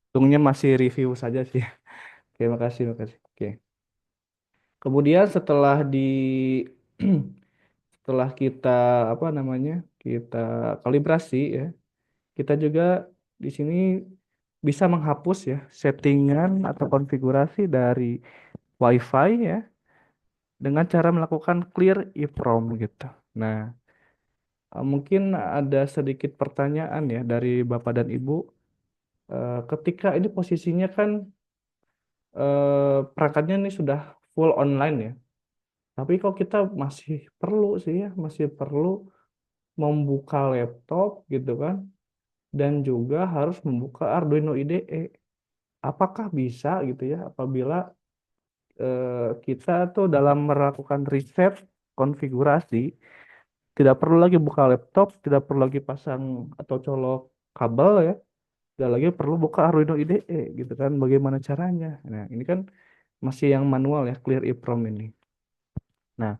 Untungnya masih review saja sih. Oke, makasih, makasih. Oke. Kemudian setelah kita apa namanya? Kita kalibrasi ya. Kita juga di sini bisa menghapus ya settingan atau konfigurasi dari WiFi ya dengan cara melakukan clear EEPROM gitu. Nah, mungkin ada sedikit pertanyaan ya dari Bapak dan Ibu. Ketika ini posisinya kan perangkatnya ini sudah full online ya. Tapi kok kita masih perlu sih ya, masih perlu membuka laptop gitu kan, dan juga harus membuka Arduino IDE. Apakah bisa gitu ya, apabila kita tuh dalam melakukan riset konfigurasi, tidak perlu lagi buka laptop, tidak perlu lagi pasang atau colok kabel ya, tidak lagi perlu buka Arduino IDE gitu kan, bagaimana caranya? Nah, ini kan masih yang manual ya, Clear EEPROM ini. Nah,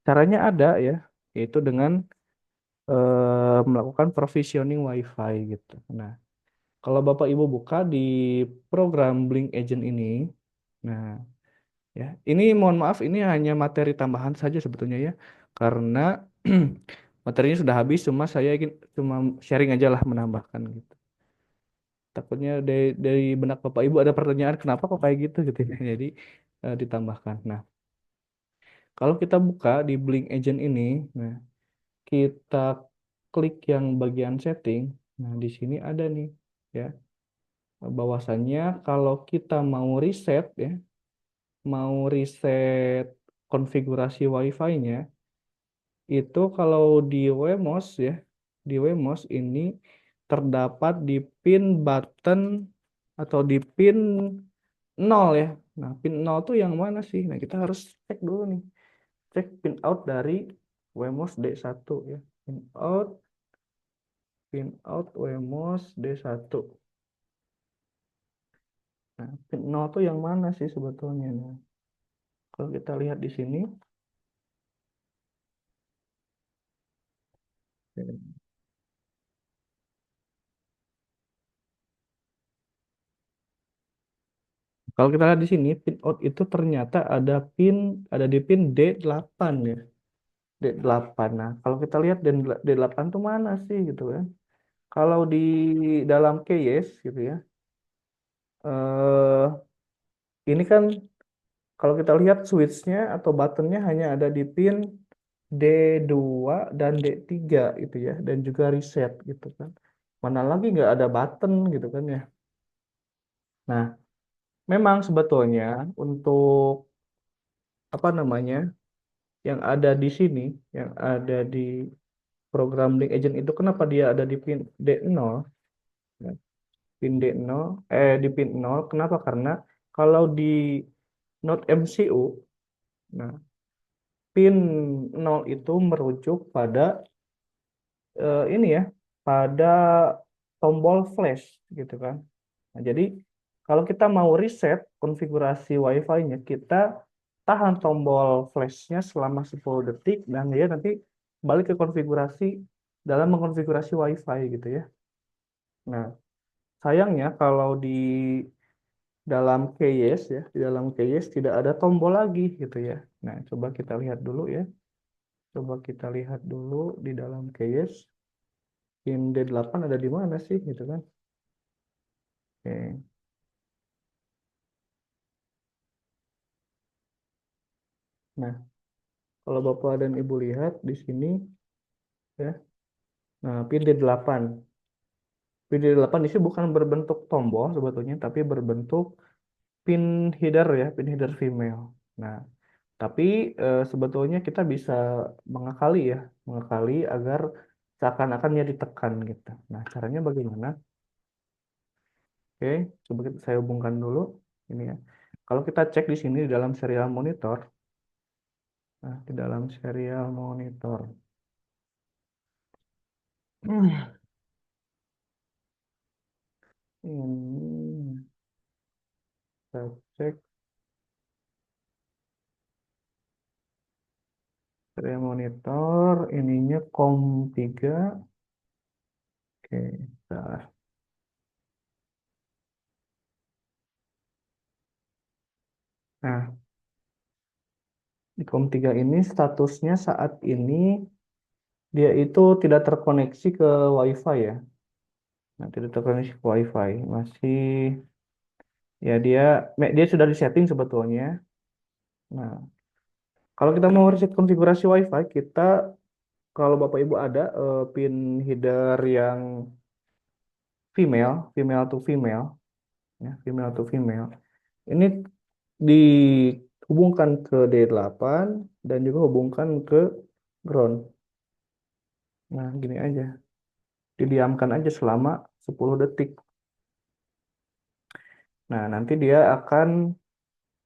caranya ada ya, yaitu dengan melakukan provisioning WiFi gitu. Nah, kalau Bapak Ibu buka di program Blink Agent ini, nah ya, ini mohon maaf ini hanya materi tambahan saja sebetulnya ya, karena materinya sudah habis, saya ingin cuma sharing aja lah menambahkan gitu. Takutnya dari benak Bapak Ibu ada pertanyaan kenapa kok kayak gitu gitu ya. Jadi ditambahkan. Nah, kalau kita buka di Blink Agent ini, nah kita klik yang bagian setting. Nah, di sini ada nih ya, bahwasannya kalau kita mau reset ya, mau reset konfigurasi WiFi-nya, itu kalau di Wemos ya, di Wemos ini terdapat di pin button atau di pin 0 ya. Nah, pin 0 tuh yang mana sih? Nah, kita harus cek dulu nih. Cek pin out dari Wemos D1 ya. Pin out Wemos D1. Nah, pin 0 tuh yang mana sih sebetulnya? Nah, kalau kita lihat di sini, kalau kita lihat di sini, pin out itu ternyata ada di pin D8 ya. D8. Nah, kalau kita lihat D8 tuh mana sih gitu kan? Kalau di dalam case gitu ya, eh ini kan kalau kita lihat switch-nya atau buttonnya hanya ada di pin D2 dan D3 gitu ya, dan juga reset gitu kan. Mana lagi nggak ada button gitu kan ya. Nah, memang sebetulnya untuk apa namanya yang ada di sini, yang ada di program Link Agent itu kenapa dia ada di pin D0? Ya, pin D0, di pin 0, kenapa? Karena kalau di Node MCU, nah pin 0 itu merujuk pada ini ya, pada tombol flash gitu kan. Nah, jadi kalau kita mau reset konfigurasi WiFi-nya, kita tahan tombol flash-nya selama 10 detik dan dia nanti balik ke konfigurasi dalam mengkonfigurasi WiFi gitu ya. Nah, sayangnya kalau di dalam case ya, di dalam case tidak ada tombol lagi gitu ya. Nah, coba kita lihat dulu ya. Coba kita lihat dulu di dalam case pin D8 ada di mana sih gitu kan. Oke. Nah, kalau Bapak dan Ibu lihat di sini ya. Nah, pin D8. Pin D8 ini bukan berbentuk tombol sebetulnya, tapi berbentuk pin header ya, pin header female. Nah, tapi sebetulnya kita bisa mengakali ya, mengakali agar seakan-akan dia ditekan gitu. Nah, caranya bagaimana? Oke, coba saya hubungkan dulu ini ya. Kalau kita cek di sini di dalam serial monitor, nah di dalam serial monitor, ini kita cek serial monitor, ininya COM3. Oke, bentar. Nah, di COM3 ini statusnya saat ini dia itu tidak terkoneksi ke WiFi ya. Nah, tidak terkoneksi ke WiFi. Masih ya dia sudah disetting sebetulnya. Nah, kalau kita mau reset konfigurasi WiFi, kita kalau Bapak Ibu ada pin header yang female to female, ya, female to female. Ini dihubungkan ke D8 dan juga hubungkan ke ground. Nah, gini aja. Didiamkan aja selama 10 detik. Nah, nanti dia akan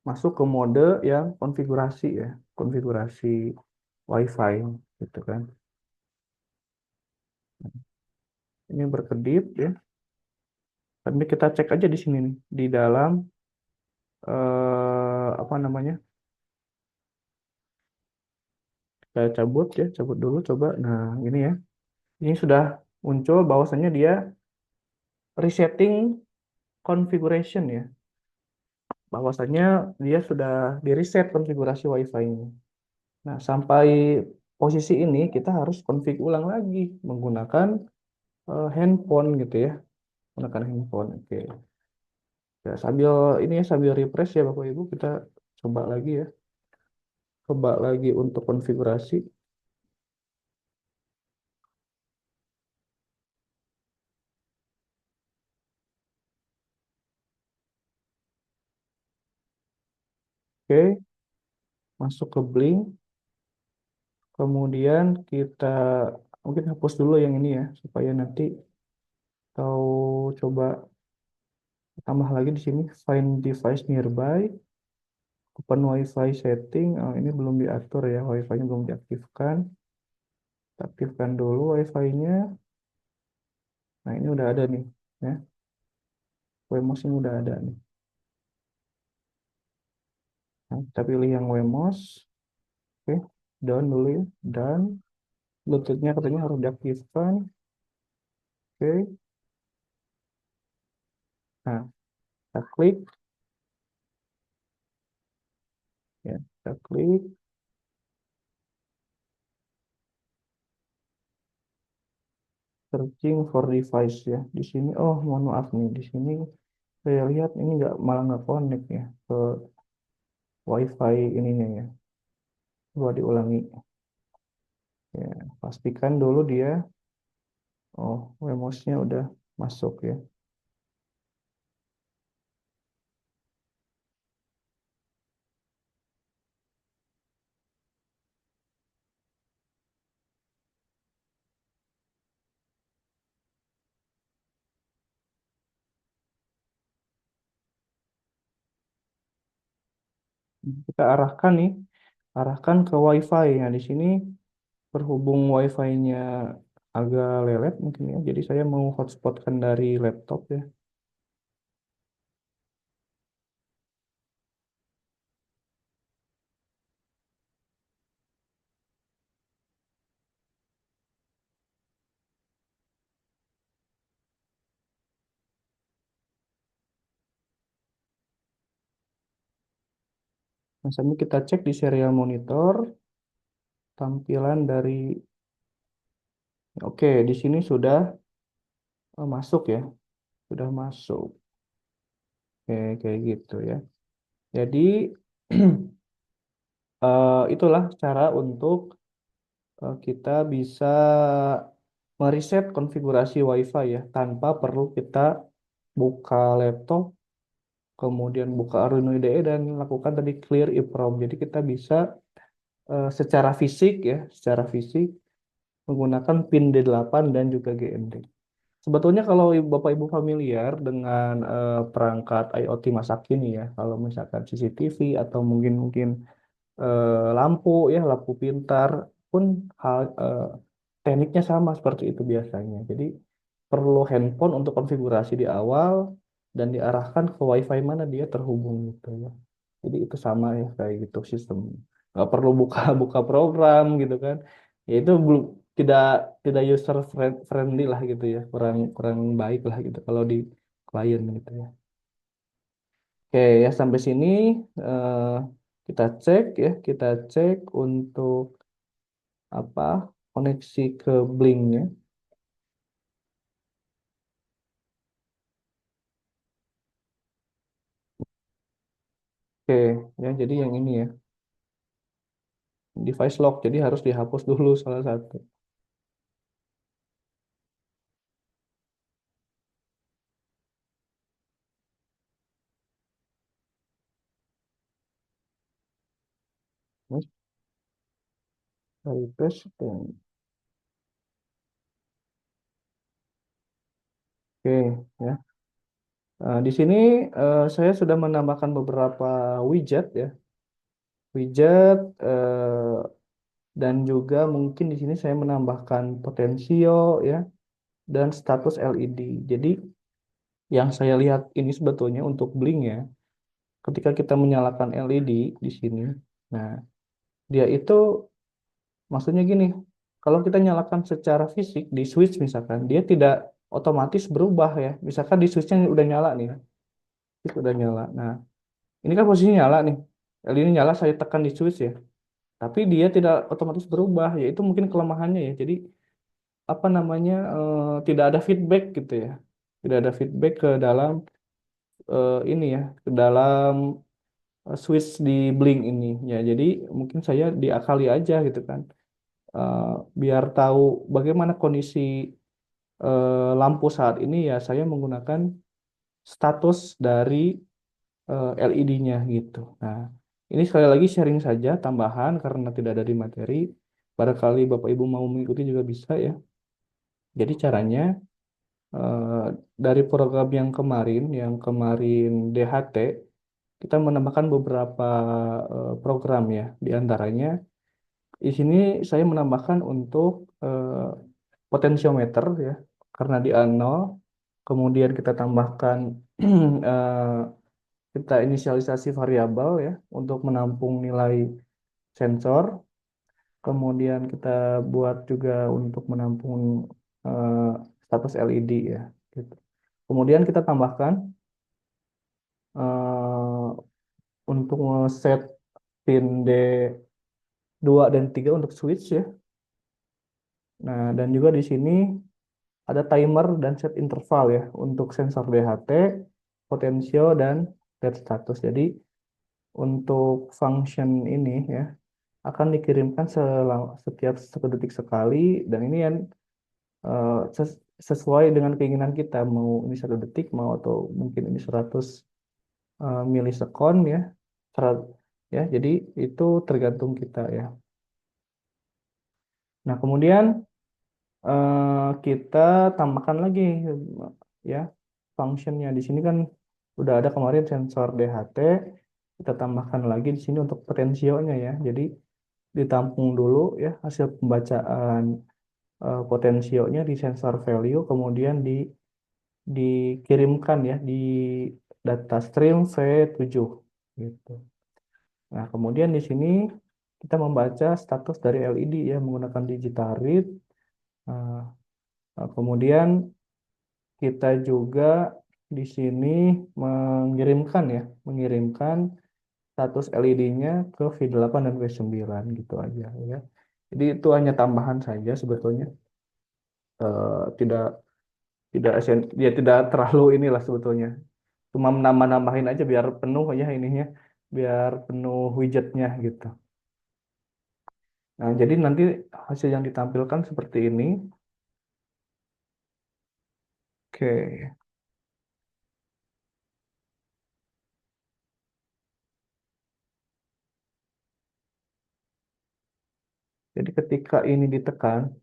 masuk ke mode yang konfigurasi ya, konfigurasi WiFi gitu kan. Ini berkedip ya. Tapi kita cek aja di sini nih, di dalam apa namanya? Saya cabut ya, cabut dulu coba. Nah, ini ya. Ini sudah muncul bahwasannya dia resetting configuration ya. Bahwasannya dia sudah di reset konfigurasi WiFi-nya. Nah, sampai posisi ini kita harus config ulang lagi menggunakan handphone gitu ya, menggunakan handphone. Oke. Ya, sambil ini ya sambil refresh ya Bapak Ibu kita coba lagi ya. Coba lagi untuk konfigurasi. Oke, masuk ke Blink. Kemudian kita mungkin hapus dulu yang ini ya supaya nanti tahu coba tambah lagi di sini find device nearby. Open WiFi setting. Oh, ini belum diatur ya, WiFi-nya belum diaktifkan. Kita aktifkan dulu WiFi-nya. Nah, ini udah ada nih, ya. Wemos ini udah ada nih. Nah, kita pilih yang Wemos. Oke, down dulu ya. Dan Bluetooth-nya katanya harus diaktifkan. Oke, nah kita klik, ya, kita klik searching for device ya. Di sini, oh mohon maaf nih, di sini saya lihat ini malah nggak connect ya ke WiFi ininya ya. Coba diulangi. Ya, pastikan dulu dia, oh, Wemos-nya udah masuk ya. Kita arahkan nih, arahkan ke WiFi. Nah, di sini berhubung WiFi-nya agak lelet mungkin ya. Jadi saya mau hotspotkan dari laptop ya. Nah, sambil kita cek di serial monitor tampilan dari, oke, di sini sudah masuk ya, sudah masuk. Oke, kayak gitu ya. Jadi itulah cara untuk kita bisa mereset konfigurasi WiFi ya tanpa perlu kita buka laptop, kemudian buka Arduino IDE dan lakukan tadi clear EEPROM. Jadi kita bisa secara fisik ya, secara fisik menggunakan pin D8 dan juga GND. Sebetulnya kalau Bapak Ibu familiar dengan perangkat IoT masa kini ya, kalau misalkan CCTV atau mungkin mungkin lampu ya, lampu pintar pun hal tekniknya sama seperti itu biasanya. Jadi perlu handphone untuk konfigurasi di awal dan diarahkan ke WiFi mana dia terhubung gitu ya. Jadi itu sama ya kayak gitu sistem. Nggak perlu buka buka program gitu kan. Ya itu belum tidak tidak user friendly lah gitu ya. Kurang kurang baik lah gitu kalau di klien gitu ya. Oke ya, sampai sini eh, kita cek ya, kita cek untuk apa koneksi ke Blinknya. Oke ya, jadi yang ini ya, device lock, jadi harus dihapus dulu salah satu. Terus refresh. Oke ya. Di sini saya sudah menambahkan beberapa widget ya, widget dan juga mungkin di sini saya menambahkan potensio ya dan status LED. Jadi yang saya lihat ini sebetulnya untuk blink ya, ketika kita menyalakan LED di sini, nah dia itu maksudnya gini, kalau kita nyalakan secara fisik di switch misalkan, dia tidak otomatis berubah ya. Misalkan di switchnya udah nyala nih, switch udah nyala. Nah, ini kan posisinya nyala nih. LED ini nyala, saya tekan di switch ya. Tapi dia tidak otomatis berubah, yaitu mungkin kelemahannya ya. Jadi apa namanya tidak ada feedback gitu ya. Tidak ada feedback ke dalam ini ya, ke dalam switch di Blink ini ya. Jadi mungkin saya diakali aja gitu kan. Eh, Biar tahu bagaimana kondisi lampu saat ini ya saya menggunakan status dari LED-nya gitu. Nah, ini sekali lagi sharing saja tambahan karena tidak ada di materi. Barangkali Bapak Ibu mau mengikuti juga bisa ya. Jadi caranya eh, dari program yang kemarin DHT, kita menambahkan beberapa program ya. Di antaranya di sini saya menambahkan untuk potensiometer ya, karena di A0, kemudian kita tambahkan eh, kita inisialisasi variabel ya untuk menampung nilai sensor, kemudian kita buat juga untuk menampung eh, status LED ya, gitu. Kemudian kita tambahkan eh, untuk set pin D2 dan 3 untuk switch ya. Nah, dan juga di sini ada timer dan set interval ya untuk sensor DHT, potensio dan LED status. Jadi untuk function ini ya akan dikirimkan setiap 1 detik sekali dan ini yang eh, sesuai dengan keinginan kita mau ini 1 detik mau atau mungkin ini 100 milisekon ya. Ya jadi itu tergantung kita ya. Nah kemudian kita tambahkan lagi ya functionnya di sini kan udah ada kemarin sensor DHT, kita tambahkan lagi di sini untuk potensionya ya. Jadi ditampung dulu ya hasil pembacaan potensionya di sensor value, kemudian dikirimkan ya di data stream V7 gitu. Nah, kemudian di sini kita membaca status dari LED ya menggunakan digital read. Nah, kemudian kita juga di sini mengirimkan ya, mengirimkan status LED-nya ke V8 dan V9 gitu aja ya. Jadi itu hanya tambahan saja sebetulnya. Tidak tidak dia tidak terlalu inilah sebetulnya. Cuma menambah-nambahin aja biar penuh ya ininya, biar penuh widgetnya gitu. Nah, jadi nanti hasil yang ditampilkan seperti ini. Oke. Jadi ketika ini ditekan,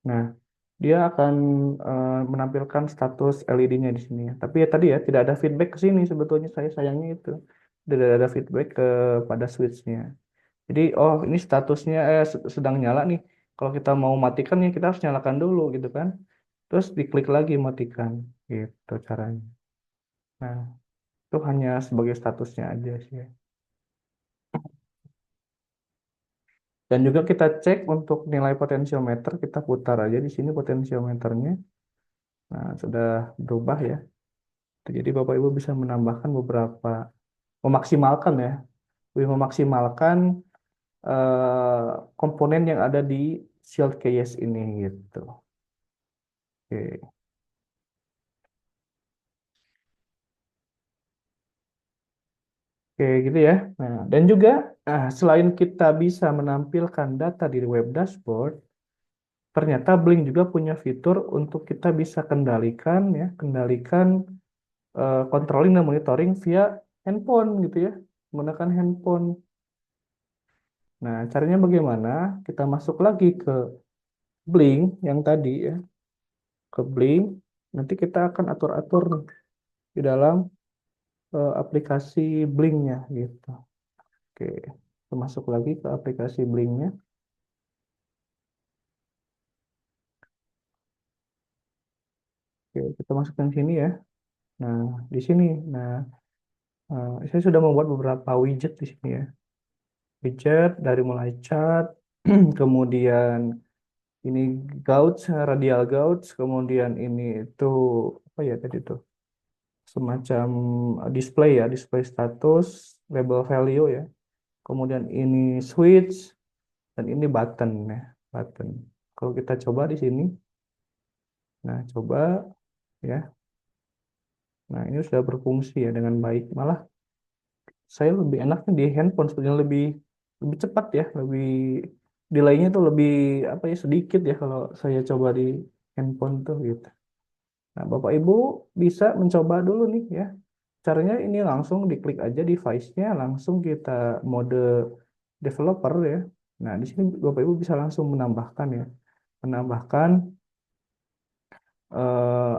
nah dia akan menampilkan status LED-nya di sini ya. Tapi ya tadi ya tidak ada feedback ke sini sebetulnya saya sayangnya itu. Tidak ada feedback kepada switch-nya. Jadi oh ini statusnya sedang nyala nih. Kalau kita mau matikan ya kita harus nyalakan dulu gitu kan. Terus diklik lagi matikan gitu caranya. Nah, itu hanya sebagai statusnya aja sih ya. Dan juga kita cek untuk nilai potensiometer, kita putar aja di sini potensiometernya. Nah, sudah berubah ya. Jadi Bapak Ibu bisa menambahkan beberapa, memaksimalkan ya, lebih memaksimalkan komponen yang ada di Shield KS ini gitu. Oke. Oke, gitu ya. Nah, dan juga selain kita bisa menampilkan data di web dashboard, ternyata Blink juga punya fitur untuk kita bisa kendalikan ya, kendalikan controlling dan monitoring via handphone gitu ya, menggunakan handphone. Nah, caranya bagaimana? Kita masuk lagi ke Blink yang tadi ya, ke Blink. Nanti kita akan atur-atur nih di dalam aplikasi Blinknya gitu. Oke, kita masuk lagi ke aplikasi Blinknya. Oke, kita masukkan sini ya. Nah, di sini, nah, saya sudah membuat beberapa widget di sini ya. Widget dari mulai chat, kemudian ini gauge, radial gauge, kemudian ini itu apa ya tadi itu semacam display ya, display status, label value ya. Kemudian ini switch dan ini button ya, button. Kalau kita coba di sini, nah coba ya. Nah, ini sudah berfungsi ya dengan baik. Malah saya lebih enaknya di handphone sebenarnya lebih lebih cepat ya, lebih delaynya tuh lebih apa ya sedikit ya kalau saya coba di handphone tuh gitu. Nah, Bapak Ibu bisa mencoba dulu nih ya. Caranya ini langsung diklik aja device-nya, langsung kita mode developer ya. Nah, di sini Bapak Ibu bisa langsung menambahkan ya, menambahkan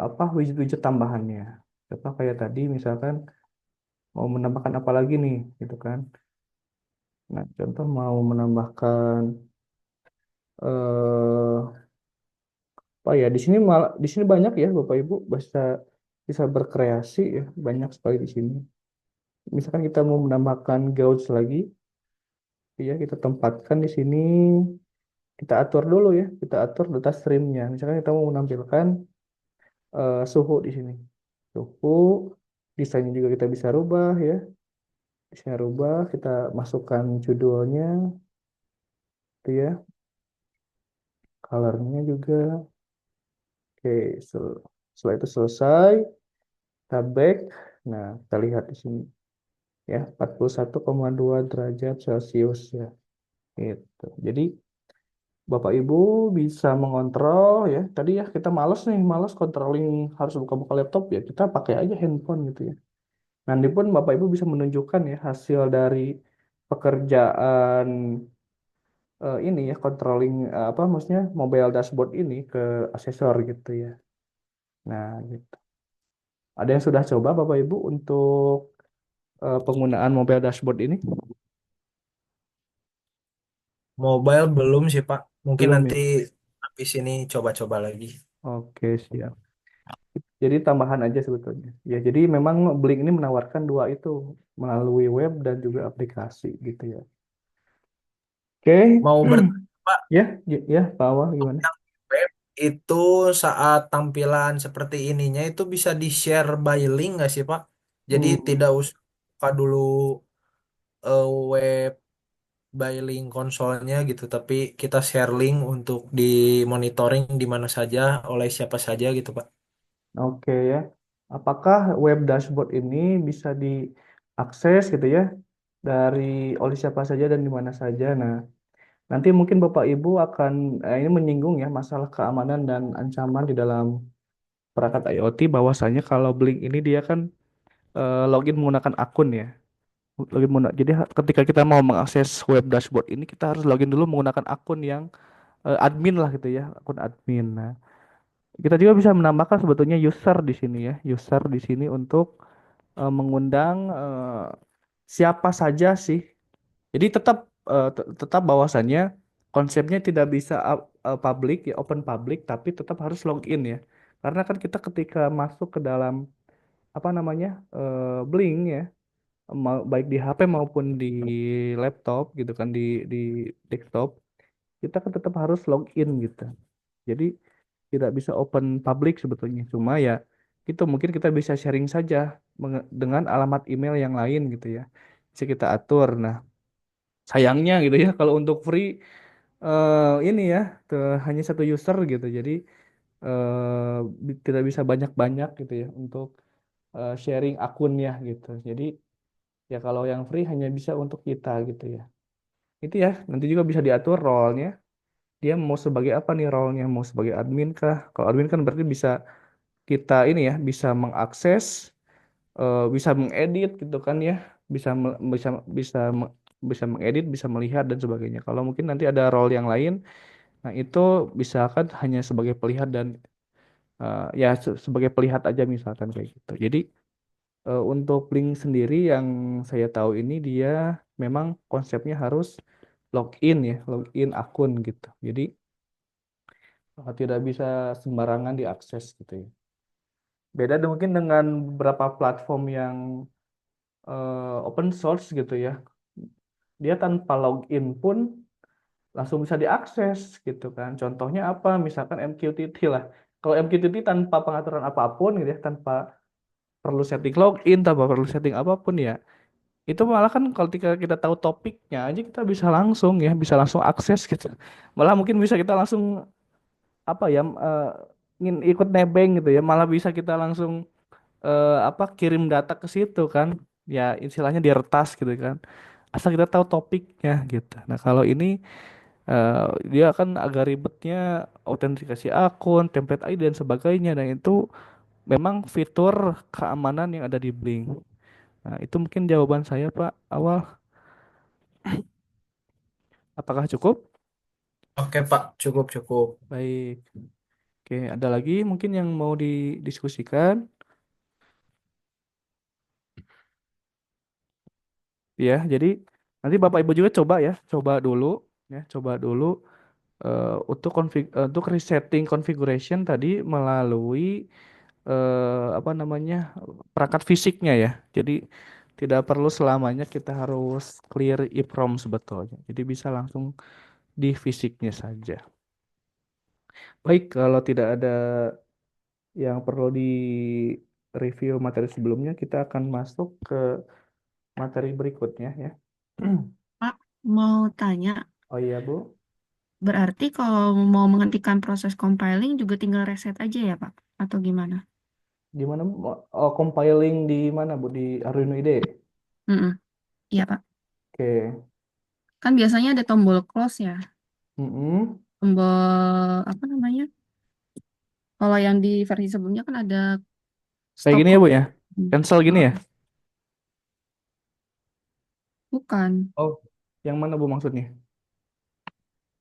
apa widget-widget tambahannya. Contoh kayak tadi misalkan mau menambahkan apa lagi nih, gitu kan. Nah, contoh mau menambahkan eh apa ya di sini malah di sini banyak ya Bapak Ibu bisa bisa berkreasi ya banyak sekali di sini. Misalkan kita mau menambahkan gauge lagi, ya kita tempatkan di sini, kita atur dulu ya, kita atur data streamnya. Misalkan kita mau menampilkan suhu di sini, suhu, desainnya juga kita bisa rubah ya, bisa rubah, kita masukkan judulnya, itu ya, colornya juga. Oke, setelah itu selesai, kita back. Nah, kita lihat di sini ya 41,2 derajat Celcius ya. Gitu. Jadi Bapak Ibu bisa mengontrol ya. Tadi ya kita males nih, males controlling harus buka-buka laptop ya. Kita pakai aja handphone gitu ya. Nanti pun Bapak Ibu bisa menunjukkan ya hasil dari pekerjaan ini ya controlling apa maksudnya mobile dashboard ini ke asesor gitu ya. Nah, gitu. Ada yang sudah coba Bapak Ibu untuk penggunaan mobile dashboard ini? Mobile belum sih Pak. Mungkin Belum nanti ya? habis ini coba-coba lagi. Oke, siap. Jadi tambahan aja sebetulnya. Ya, jadi memang Blink ini menawarkan dua itu melalui web dan juga aplikasi gitu ya. Oke, Mau bertanya Pak, ya, ya, ya, Pak Awal gimana? yang web itu saat tampilan seperti ininya itu bisa di-share by link nggak sih Pak? Jadi Hmm, tidak usah buka dulu web by link konsolnya gitu, tapi kita share link untuk di monitoring di mana saja oleh siapa saja gitu Pak. oke ya. Apakah web dashboard ini bisa diakses gitu ya dari oleh siapa saja dan di mana saja? Nah, nanti mungkin Bapak Ibu akan ini menyinggung ya masalah keamanan dan ancaman di dalam perangkat IoT bahwasanya kalau Blink ini dia kan login menggunakan akun ya. Jadi ketika kita mau mengakses web dashboard ini kita harus login dulu menggunakan akun yang admin lah gitu ya, akun admin. Nah, kita juga bisa menambahkan sebetulnya user di sini ya, user di sini untuk mengundang siapa saja sih. Jadi tetap bahwasannya konsepnya tidak bisa public ya, open public, tapi tetap harus login ya. Karena kan kita ketika masuk ke dalam apa namanya Blink ya baik di HP maupun di laptop gitu kan di desktop kita kan tetap harus login gitu. Jadi tidak bisa open public sebetulnya. Cuma ya itu mungkin kita bisa sharing saja dengan alamat email yang lain gitu ya. Bisa kita atur. Nah, sayangnya gitu ya kalau untuk free ini ya hanya satu user gitu. Jadi tidak bisa banyak-banyak gitu ya untuk sharing akunnya gitu. Jadi ya kalau yang free hanya bisa untuk kita gitu ya. Itu ya, nanti juga bisa diatur role-nya. Dia mau sebagai apa nih role-nya? Mau sebagai admin kah? Kalau admin kan berarti bisa kita ini ya, bisa mengakses, bisa mengedit gitu kan ya. Bisa mengedit, bisa melihat dan sebagainya. Kalau mungkin nanti ada role yang lain, nah itu bisa kan hanya sebagai pelihat dan ya sebagai pelihat aja misalkan kayak gitu. Jadi untuk link sendiri yang saya tahu ini dia memang konsepnya harus login ya, login akun gitu. Jadi tidak bisa sembarangan diakses gitu ya. Beda mungkin dengan beberapa platform yang open source gitu ya. Dia tanpa login pun langsung bisa diakses gitu kan. Contohnya apa? Misalkan MQTT lah. Kalau MQTT tanpa pengaturan apapun gitu ya, tanpa perlu setting login, tanpa perlu setting apapun ya, itu malah kan kalau kita tahu topiknya aja kita bisa langsung ya, bisa langsung akses gitu. Malah mungkin bisa kita langsung apa ya, ingin ikut nebeng gitu ya, malah bisa kita langsung apa kirim data ke situ kan, ya istilahnya diretas gitu kan, asal kita tahu topiknya gitu. Nah kalau ini eh, dia kan agak ribetnya, autentikasi akun, template ID dan sebagainya, dan itu memang fitur keamanan yang ada di Blink. Nah itu mungkin jawaban saya Pak awal. Apakah cukup? Oke Pak, cukup cukup. Baik. Oke, ada lagi mungkin yang mau didiskusikan ya. Jadi nanti Bapak Ibu juga coba ya, coba dulu ya, coba dulu untuk resetting configuration tadi melalui apa namanya perangkat fisiknya ya. Jadi tidak perlu selamanya kita harus clear EEPROM sebetulnya. Jadi bisa langsung di fisiknya saja. Baik, kalau tidak ada yang perlu di review materi sebelumnya, kita akan masuk ke materi berikutnya ya. Pak, mau tanya, Oh iya Bu, berarti kalau mau menghentikan proses compiling juga tinggal reset aja ya, Pak? Atau gimana? di mana Bu? Oh, compiling di mana Bu? Di Arduino IDE. Mm-mm. Iya, Pak. Oke. Kan biasanya ada tombol close ya. Mm-mm. Tombol, apa namanya? Kalau yang di versi sebelumnya kan ada Kayak stop gini ya Bu ya? compiling. Cancel gini ya? Bukan. Oh, yang mana Bu maksudnya?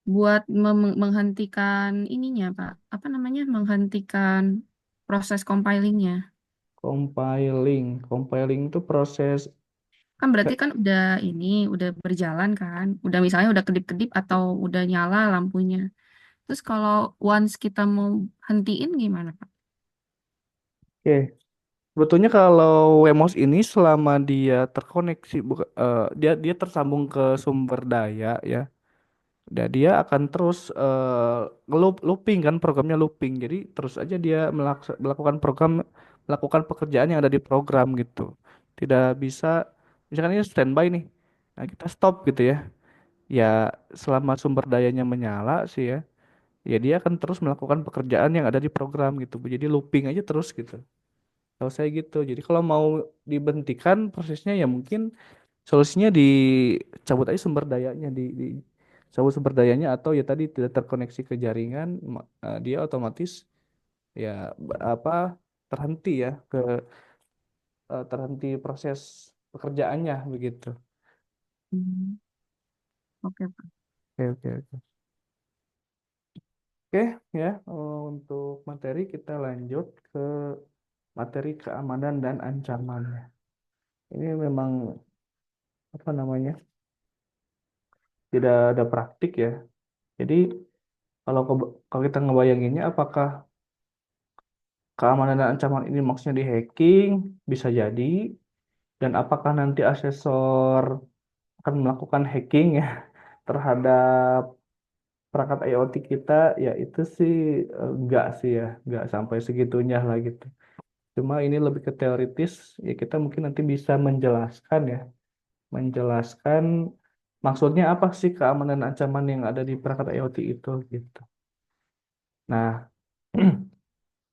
Buat menghentikan ininya, Pak. Apa namanya? Menghentikan proses compilingnya. Compiling. Compiling itu proses. Kan berarti kan udah ini, udah berjalan kan. Udah misalnya udah kedip-kedip atau udah nyala lampunya. Terus kalau once kita mau hentiin gimana, Pak? Oke. Sebetulnya kalau Wemos ini selama dia terkoneksi, dia dia tersambung ke sumber daya ya. Dan dia akan terus looping kan, programnya looping. Jadi terus aja dia melakukan pekerjaan yang ada di program gitu. Tidak bisa misalkan ini standby nih. Nah, kita stop gitu ya. Ya selama sumber dayanya menyala sih ya. Ya dia akan terus melakukan pekerjaan yang ada di program gitu. Jadi looping aja terus gitu. Kalau saya gitu. Jadi kalau mau dibentikan prosesnya ya mungkin solusinya dicabut aja sumber dayanya, cabut sumber dayanya atau ya tadi tidak terkoneksi ke jaringan, dia otomatis ya apa terhenti ya terhenti proses pekerjaannya begitu. Hmm, oke, Pak. Oke oke oke. Oke ya untuk materi kita lanjut ke materi keamanan dan ancamannya. Ini memang apa namanya tidak ada praktik ya. Jadi kalau kita ngebayanginnya apakah keamanan dan ancaman ini maksudnya di hacking, bisa jadi. Dan apakah nanti asesor akan melakukan hacking ya terhadap perangkat IoT kita ya itu sih enggak sih ya, enggak sampai segitunya lah gitu. Cuma ini lebih ke teoritis, ya kita mungkin nanti bisa menjelaskan ya, menjelaskan maksudnya apa sih keamanan dan ancaman yang ada di perangkat IoT itu gitu. Nah,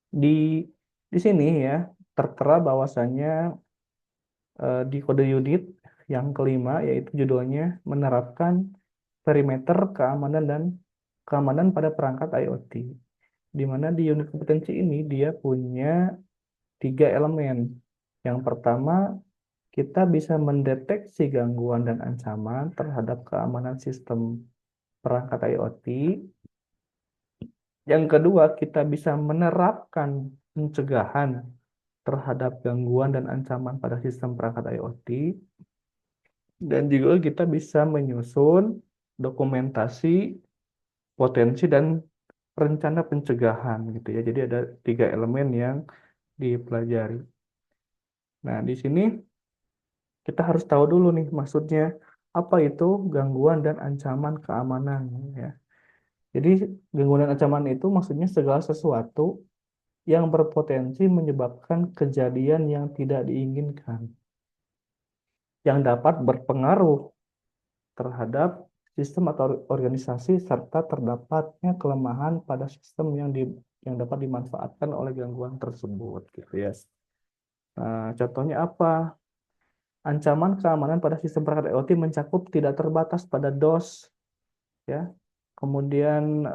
di di sini ya tertera bahwasannya di kode unit yang kelima yaitu judulnya menerapkan perimeter keamanan pada perangkat IoT. Di mana di unit kompetensi ini dia punya tiga elemen. Yang pertama, kita bisa mendeteksi gangguan dan ancaman terhadap keamanan sistem perangkat IoT. Yang kedua, kita bisa menerapkan pencegahan terhadap gangguan dan ancaman pada sistem perangkat IoT. Dan juga kita bisa menyusun dokumentasi potensi dan rencana pencegahan gitu ya. Jadi ada tiga elemen yang dipelajari. Nah, di sini kita harus tahu dulu nih maksudnya apa itu gangguan dan ancaman keamanan ya. Jadi gangguan dan ancaman itu maksudnya segala sesuatu yang berpotensi menyebabkan kejadian yang tidak diinginkan yang dapat berpengaruh terhadap sistem atau organisasi serta terdapatnya kelemahan pada sistem yang dapat dimanfaatkan oleh gangguan tersebut gitu ya. Nah, contohnya apa? Ancaman keamanan pada sistem perangkat IoT mencakup tidak terbatas pada DOS ya. Kemudian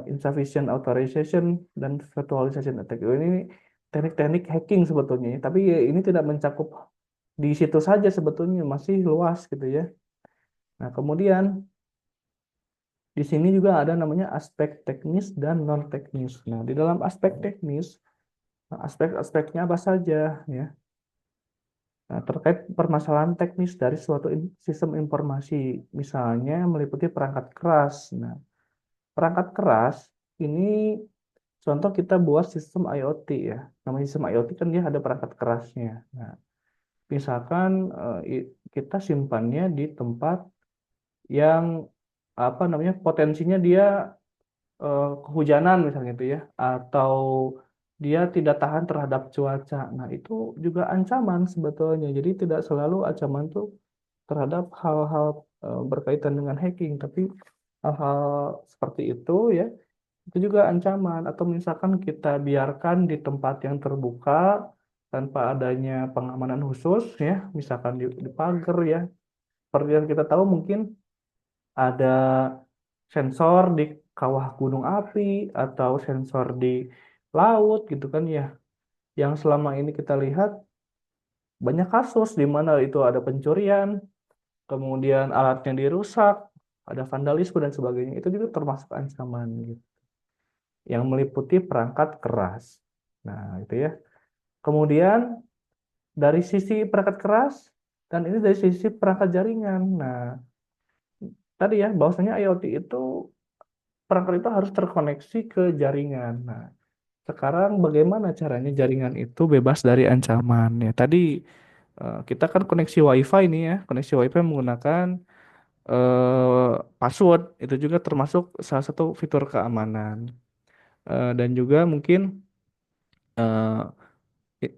insufficient authorization dan virtualization attack. Ini teknik-teknik hacking sebetulnya, ya. Tapi ya ini tidak mencakup di situ saja sebetulnya, masih luas gitu ya. Nah, kemudian di sini juga ada namanya aspek teknis dan non teknis. Nah, di dalam aspek teknis, aspek-aspeknya apa saja ya? Nah, terkait permasalahan teknis dari suatu sistem informasi, misalnya meliputi perangkat keras. Nah, perangkat keras ini contoh kita buat sistem IoT ya. Namanya sistem IoT kan dia ada perangkat kerasnya. Nah, misalkan kita simpannya di tempat yang apa namanya potensinya dia kehujanan misalnya itu ya, atau dia tidak tahan terhadap cuaca. Nah, itu juga ancaman sebetulnya. Jadi tidak selalu ancaman itu terhadap hal-hal berkaitan dengan hacking, tapi hal-hal seperti itu ya, itu juga ancaman. Atau misalkan kita biarkan di tempat yang terbuka tanpa adanya pengamanan khusus ya, misalkan di pagar ya. Seperti yang kita tahu mungkin ada sensor di kawah gunung api atau sensor di laut gitu kan ya. Yang selama ini kita lihat banyak kasus di mana itu ada pencurian, kemudian alatnya dirusak, ada vandalisme dan sebagainya. Itu juga termasuk ancaman gitu. Yang meliputi perangkat keras. Nah, itu ya. Kemudian dari sisi perangkat keras dan ini dari sisi perangkat jaringan. Nah, tadi ya bahwasanya IoT itu perangkat itu harus terkoneksi ke jaringan. Nah, sekarang bagaimana caranya jaringan itu bebas dari ancaman ya? Tadi kita kan koneksi WiFi nih ya, koneksi WiFi menggunakan password itu juga termasuk salah satu fitur keamanan. Dan juga mungkin eh, i-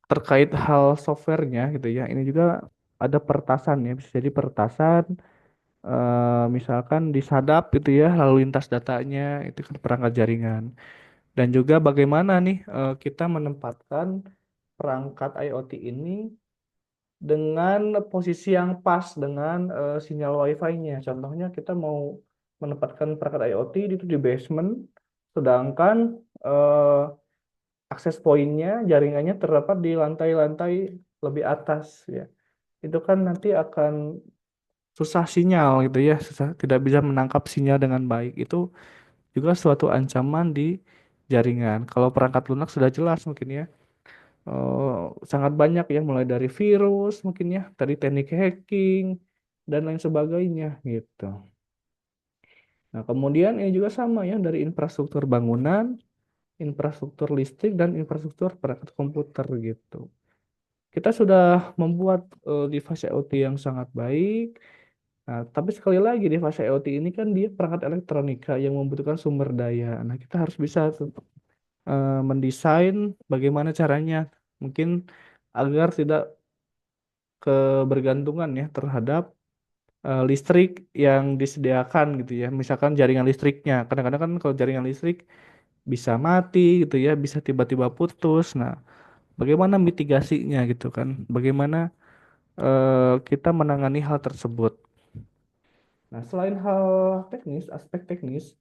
terkait hal softwarenya gitu ya, ini juga ada pertasan ya, bisa jadi pertasan misalkan disadap gitu ya, lalu lintas datanya itu kan perangkat jaringan. Dan juga bagaimana nih kita menempatkan perangkat IoT ini dengan posisi yang pas dengan sinyal WiFi-nya. Contohnya kita mau menempatkan perangkat IoT itu di basement, sedangkan eh, akses poinnya, jaringannya terdapat di lantai-lantai lebih atas ya. Itu kan nanti akan susah sinyal gitu ya, susah, tidak bisa menangkap sinyal dengan baik. Itu juga suatu ancaman di jaringan. Kalau perangkat lunak sudah jelas mungkin ya. Sangat banyak ya mulai dari virus mungkin ya, tadi teknik hacking dan lain sebagainya gitu. Nah, kemudian ini juga sama ya dari infrastruktur bangunan, infrastruktur listrik dan infrastruktur perangkat komputer gitu. Kita sudah membuat device IoT yang sangat baik, Nah, tapi sekali lagi di fase IoT ini kan dia perangkat elektronika yang membutuhkan sumber daya. Nah, kita harus bisa tuh, mendesain bagaimana caranya mungkin agar tidak kebergantungan ya terhadap listrik yang disediakan gitu ya. Misalkan jaringan listriknya. Kadang-kadang kan kalau jaringan listrik bisa mati gitu ya, bisa tiba-tiba putus. Nah, bagaimana mitigasinya gitu kan? Bagaimana kita menangani hal tersebut? Nah, selain hal teknis, aspek teknis,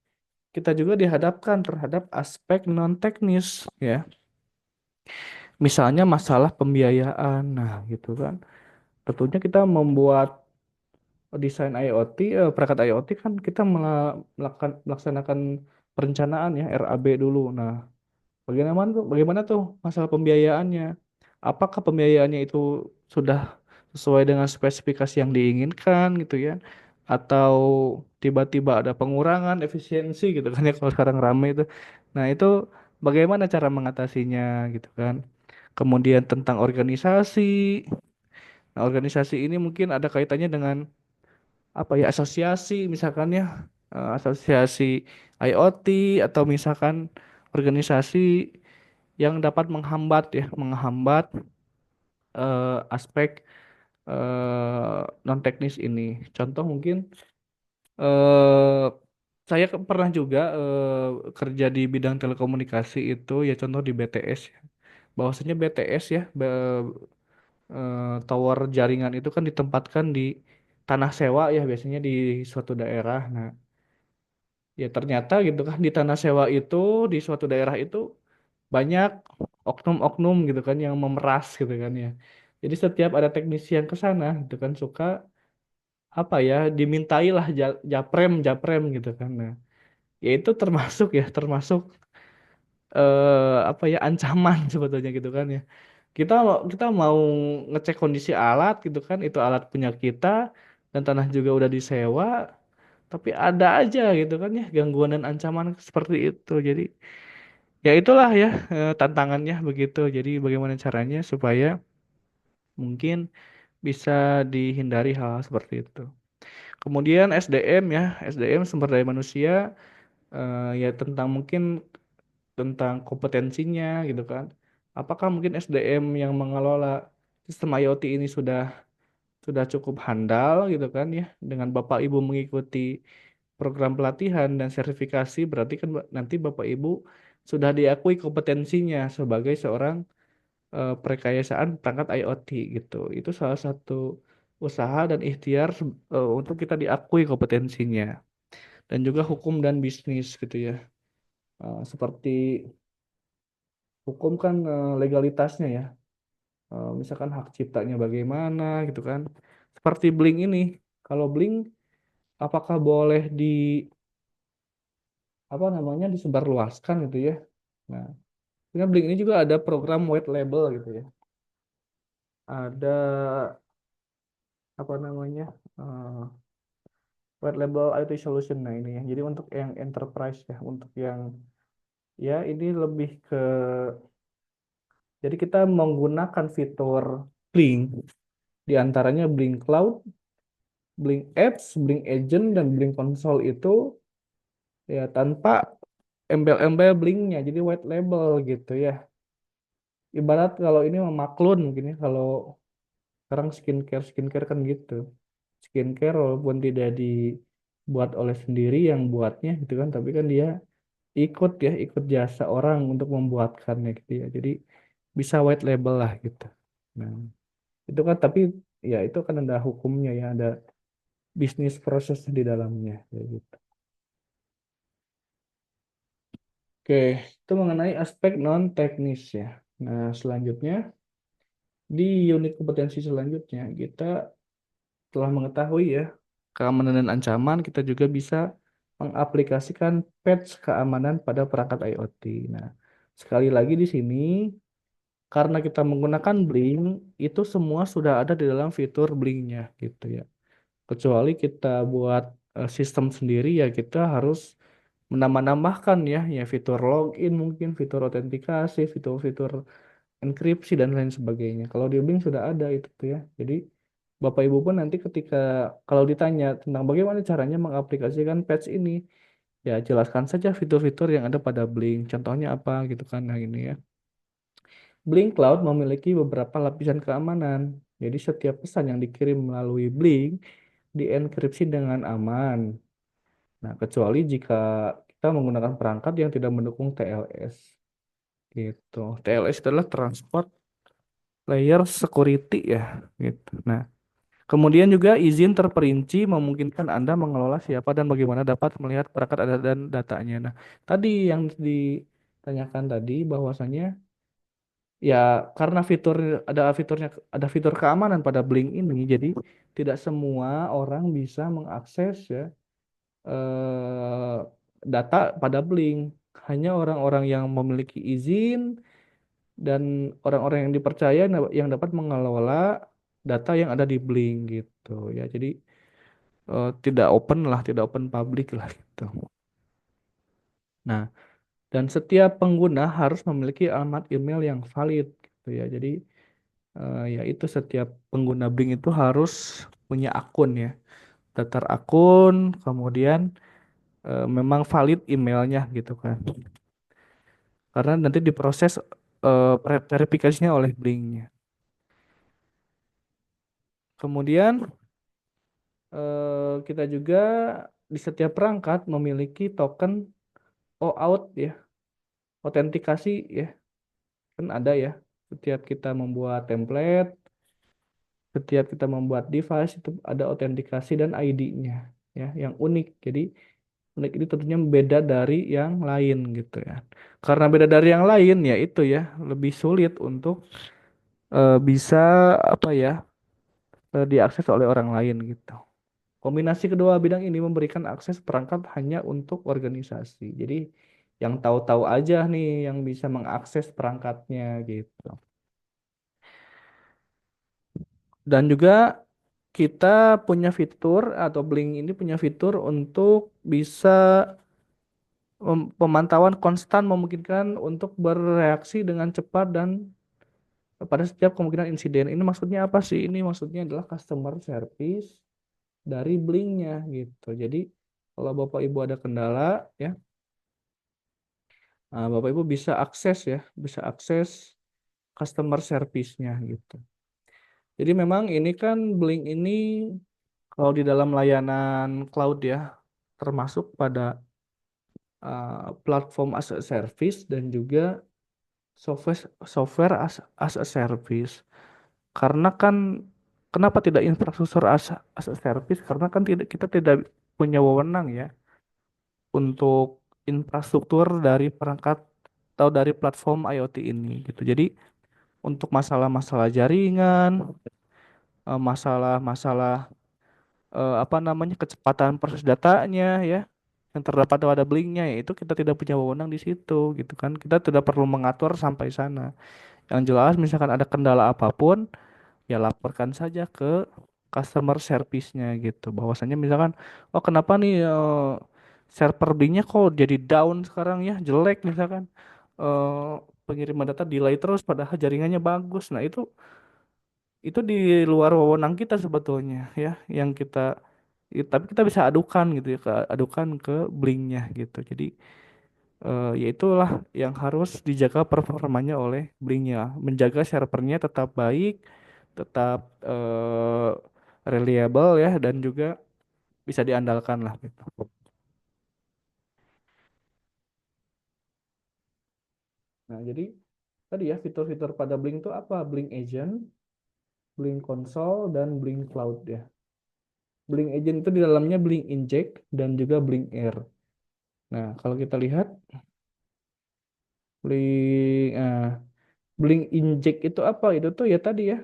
kita juga dihadapkan terhadap aspek non teknis ya. Misalnya masalah pembiayaan. Nah, gitu kan. Tentunya kita membuat desain IoT, perangkat IoT kan kita melaksanakan perencanaan ya RAB dulu. Nah, bagaimana tuh masalah pembiayaannya? Apakah pembiayaannya itu sudah sesuai dengan spesifikasi yang diinginkan gitu ya? Atau tiba-tiba ada pengurangan efisiensi gitu kan ya kalau sekarang ramai itu. Nah, itu bagaimana cara mengatasinya gitu kan? Kemudian tentang organisasi. Nah, organisasi ini mungkin ada kaitannya dengan apa ya asosiasi misalkan ya, asosiasi IoT atau misalkan organisasi yang dapat menghambat aspek non teknis ini. Contoh mungkin eh saya pernah juga kerja di bidang telekomunikasi itu ya contoh di BTS ya. Bahwasanya BTS ya tower jaringan itu kan ditempatkan di tanah sewa ya biasanya di suatu daerah. Nah, ya ternyata gitu kan di tanah sewa itu di suatu daerah itu banyak oknum-oknum gitu kan yang memeras gitu kan ya. Jadi setiap ada teknisi yang ke sana gitu kan suka apa ya dimintailah japrem japrem gitu kan. Nah, ya itu termasuk ya termasuk apa ya ancaman sebetulnya gitu kan ya. Kita mau ngecek kondisi alat gitu kan itu alat punya kita dan tanah juga udah disewa tapi ada aja gitu kan ya gangguan dan ancaman seperti itu. Jadi ya itulah ya tantangannya begitu. Jadi bagaimana caranya supaya mungkin bisa dihindari hal seperti itu. Kemudian SDM ya, SDM sumber daya manusia ya tentang mungkin tentang kompetensinya gitu kan. Apakah mungkin SDM yang mengelola sistem IoT ini sudah cukup handal gitu kan ya dengan Bapak Ibu mengikuti program pelatihan dan sertifikasi berarti kan nanti Bapak Ibu sudah diakui kompetensinya sebagai seorang perkayasaan perangkat IoT gitu. Itu salah satu usaha dan ikhtiar untuk kita diakui kompetensinya dan juga hukum dan bisnis gitu ya. Seperti hukum kan legalitasnya ya. Misalkan hak ciptanya bagaimana gitu kan. Seperti Blink ini. Kalau Blink apakah boleh apa namanya disebarluaskan gitu ya. Nah, dengan Blink ini juga ada program white label gitu ya. Ada apa namanya? eh, white label IT solution. Nah, ini ya. Jadi untuk yang enterprise ya, untuk yang ya ini lebih ke jadi kita menggunakan fitur Blink di antaranya Blink Cloud, Blink Apps, Blink Agent dan Blink Console itu ya tanpa embel-embel Blinknya. Jadi white label gitu ya. Ibarat kalau ini memaklun mungkin ya kalau sekarang skincare kan gitu. Skincare walaupun tidak dibuat oleh sendiri yang buatnya gitu kan, tapi kan dia ikut jasa orang untuk membuatkannya gitu ya. Jadi bisa white label lah gitu. Nah, itu kan tapi ya itu kan ada hukumnya ya, ada bisnis proses di dalamnya kayak gitu. Oke, itu mengenai aspek non teknis ya. Nah, selanjutnya di unit kompetensi selanjutnya kita telah mengetahui ya keamanan dan ancaman, kita juga bisa mengaplikasikan patch keamanan pada perangkat IoT. Nah, sekali lagi di sini karena kita menggunakan Blink, itu semua sudah ada di dalam fitur Blinknya gitu ya. Kecuali kita buat sistem sendiri ya kita harus menambah-nambahkan ya fitur login mungkin, fitur autentikasi, fitur-fitur enkripsi dan lain sebagainya. Kalau di Blink sudah ada itu tuh ya. Jadi Bapak Ibu pun nanti ketika kalau ditanya tentang bagaimana caranya mengaplikasikan patch ini, ya jelaskan saja fitur-fitur yang ada pada Blink. Contohnya apa gitu kan. Nah ini ya. Blink Cloud memiliki beberapa lapisan keamanan. Jadi setiap pesan yang dikirim melalui Blink dienkripsi dengan aman. Nah, kecuali jika kita menggunakan perangkat yang tidak mendukung TLS. Gitu. TLS adalah Transport Layer Security ya. Gitu. Nah, kemudian juga izin terperinci memungkinkan Anda mengelola siapa dan bagaimana dapat melihat perangkat ada dan datanya. Nah, tadi yang ditanyakan tadi bahwasanya ya karena ada fitur keamanan pada Blink ini, jadi tidak semua orang bisa mengakses ya eh, data pada Blink. Hanya orang-orang yang memiliki izin dan orang-orang yang dipercaya yang dapat mengelola data yang ada di Blink gitu ya. Jadi tidak open lah, tidak open public lah gitu. Nah, dan setiap pengguna harus memiliki alamat email yang valid gitu ya. Jadi yaitu setiap pengguna Blink itu harus punya akun ya. Daftar akun, kemudian memang valid emailnya gitu kan. Karena nanti diproses verifikasinya oleh Blinknya. Kemudian kita juga di setiap perangkat memiliki token OAuth ya, autentikasi ya, kan ada ya. Setiap kita membuat template, setiap kita membuat device itu ada autentikasi dan ID-nya ya, yang unik. Jadi unik ini tentunya beda dari yang lain gitu ya. Karena beda dari yang lain ya itu ya lebih sulit untuk bisa apa ya diakses oleh orang lain gitu. Kombinasi kedua bidang ini memberikan akses perangkat hanya untuk organisasi. Jadi yang tahu-tahu aja nih yang bisa mengakses perangkatnya gitu. Dan juga kita punya fitur atau Blink ini punya fitur untuk bisa pemantauan konstan memungkinkan untuk bereaksi dengan cepat dan pada setiap kemungkinan insiden. Ini maksudnya apa sih? Ini maksudnya adalah customer service dari Blinknya gitu. Jadi kalau Bapak Ibu ada kendala ya, Bapak Ibu bisa akses ya, bisa akses customer service-nya gitu. Jadi memang ini kan Blink ini kalau di dalam layanan cloud ya, termasuk pada platform as a service dan juga software software as a service. Karena kan kenapa tidak infrastruktur as a service? Karena kan kita tidak punya wewenang ya untuk infrastruktur dari perangkat atau dari platform IoT ini gitu. Jadi untuk masalah-masalah jaringan, masalah-masalah apa namanya kecepatan proses datanya ya yang terdapat pada Blinknya ya itu kita tidak punya wewenang di situ gitu kan. Kita tidak perlu mengatur sampai sana. Yang jelas misalkan ada kendala apapun ya laporkan saja ke customer service-nya gitu. Bahwasanya misalkan oh kenapa nih server Blinknya kok jadi down sekarang ya jelek misalkan eh pengiriman data delay terus padahal jaringannya bagus. Nah, itu di luar wewenang kita sebetulnya ya yang kita tapi kita bisa adukan gitu ya adukan ke Blinknya gitu. Jadi ya itulah yang harus dijaga performanya oleh Blinknya, menjaga servernya tetap baik, tetap reliable ya dan juga bisa diandalkan lah gitu. Nah, jadi tadi ya fitur-fitur pada Blink itu apa? Blink Agent, Blink Console dan Blink Cloud ya. Blink Agent itu di dalamnya Blink Inject dan juga Blink Air. Nah, kalau kita lihat Blink Blink Inject itu apa? Itu tuh ya tadi ya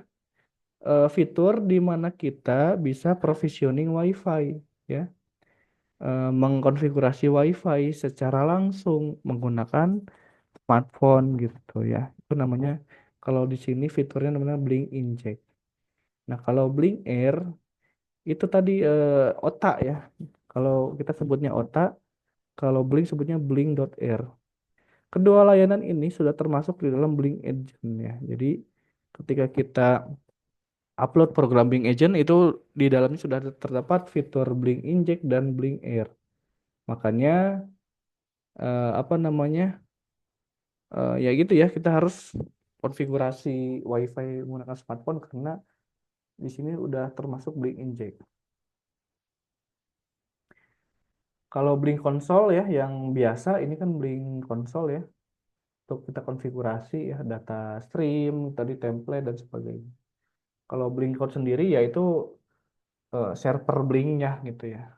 fitur di mana kita bisa provisioning WiFi ya. Mengkonfigurasi WiFi secara langsung menggunakan smartphone gitu ya. Itu namanya kalau di sini fiturnya namanya Blink Inject. Nah, kalau Blink Air itu tadi otak ya. Kalau kita sebutnya otak, kalau Blink sebutnya Blink.air. Kedua layanan ini sudah termasuk di dalam Blink Agent ya. Jadi ketika kita upload programming agent itu di dalamnya sudah terdapat fitur Blink Inject dan Blink Air. Makanya apa namanya ya gitu ya kita harus konfigurasi WiFi menggunakan smartphone karena di sini udah termasuk Blink Inject. Kalau Blink Console ya yang biasa ini kan Blink Console ya untuk kita konfigurasi ya data stream, tadi template dan sebagainya. Kalau Blink Code sendiri ya itu server Blinknya gitu ya.